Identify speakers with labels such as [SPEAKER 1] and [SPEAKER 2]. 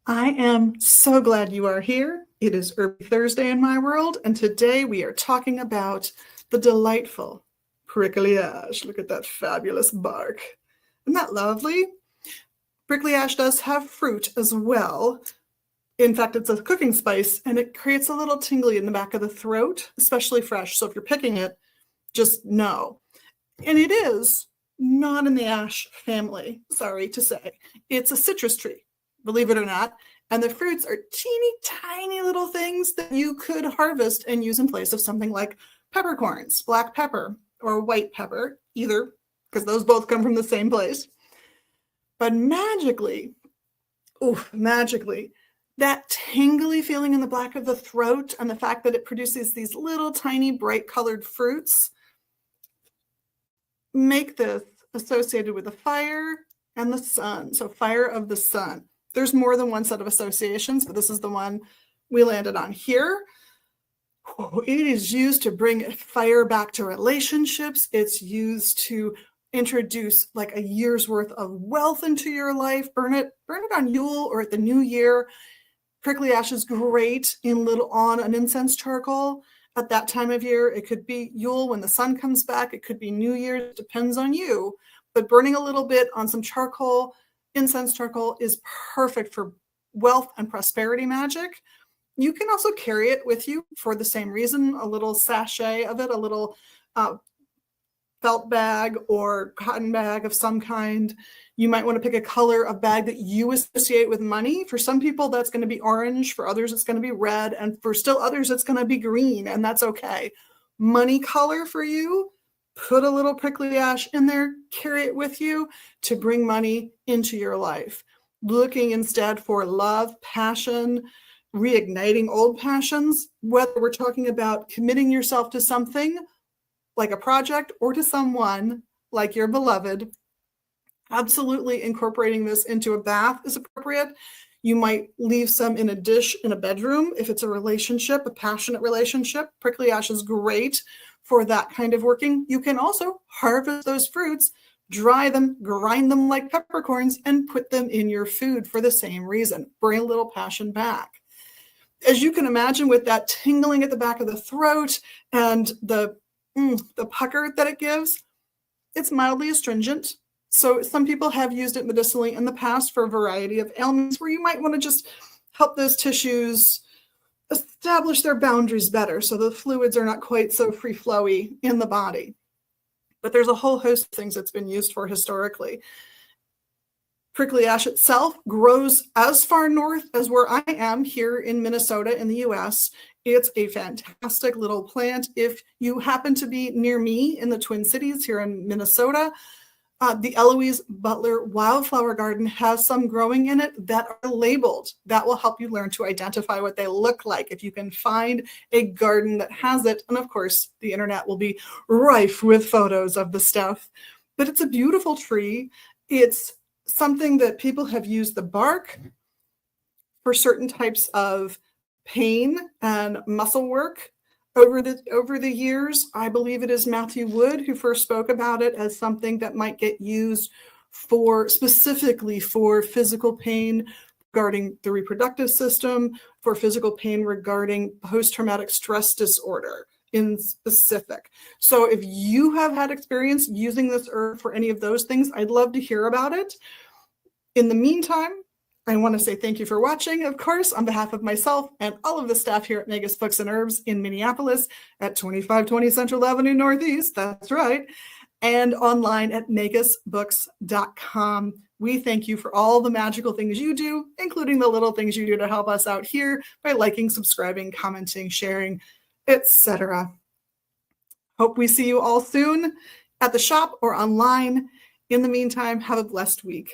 [SPEAKER 1] I am so glad you are here. It is Herby Thursday in my world, and today we are talking about the delightful prickly ash. Look at that fabulous bark. Isn't that lovely? Prickly ash does have fruit as well. In fact, it's a cooking spice, and it creates a little tingly in the back of the throat, especially fresh. So if you're picking it, just know. And it is not in the ash family, sorry to say. It's a citrus tree, believe it or not. And the fruits are teeny tiny little things that you could harvest and use in place of something like peppercorns, black pepper, or white pepper, either, because those both come from the same place. But magically, that tingly feeling in the back of the throat and the fact that it produces these little tiny bright colored fruits make this associated with the fire and the sun. So fire of the sun. There's more than one set of associations, but this is the one we landed on here. It is used to bring fire back to relationships. It's used to introduce like a year's worth of wealth into your life. Burn it on Yule or at the New Year. Prickly ash is great on an incense charcoal at that time of year. It could be Yule when the sun comes back. It could be New Year's. It depends on you. But burning a little bit on some charcoal, incense charcoal, is perfect for wealth and prosperity magic. You can also carry it with you for the same reason, a little sachet of it, a little felt bag or cotton bag of some kind. You might want to pick a color of bag that you associate with money. For some people, that's going to be orange. For others, it's going to be red. And for still others, it's going to be green. And that's okay. Money color for you, put a little prickly ash in there, carry it with you to bring money into your life. Looking instead for love, passion, reigniting old passions, whether we're talking about committing yourself to something like a project or to someone like your beloved, absolutely incorporating this into a bath is appropriate. You might leave some in a dish in a bedroom if it's a relationship, a passionate relationship. Prickly ash is great for that kind of working. You can also harvest those fruits, dry them, grind them like peppercorns, and put them in your food for the same reason. Bring a little passion back. As you can imagine, with that tingling at the back of the throat and the pucker that it gives, it's mildly astringent. So some people have used it medicinally in the past for a variety of ailments where you might want to just help those tissues establish their boundaries better so the fluids are not quite so free-flowy in the body. But there's a whole host of things it's been used for historically. Prickly ash itself grows as far north as where I am here in Minnesota in the US. It's a fantastic little plant. If you happen to be near me in the Twin Cities here in Minnesota, the Eloise Butler Wildflower Garden has some growing in it that are labeled. That will help you learn to identify what they look like if you can find a garden that has it. And of course, the internet will be rife with photos of the stuff. But it's a beautiful tree. It's something that people have used the bark for certain types of pain and muscle work over the years. I believe it is Matthew Wood who first spoke about it as something that might get used specifically for physical pain regarding the reproductive system, for physical pain regarding post-traumatic stress disorder in specific. So if you have had experience using this herb for any of those things, I'd love to hear about it. In the meantime, I want to say thank you for watching, of course, on behalf of myself and all of the staff here at Magus Books and Herbs in Minneapolis at 2520 Central Avenue Northeast. That's right. And online at magusbooks.com. We thank you for all the magical things you do, including the little things you do to help us out here by liking, subscribing, commenting, sharing, etc. Hope we see you all soon at the shop or online. In the meantime, have a blessed week.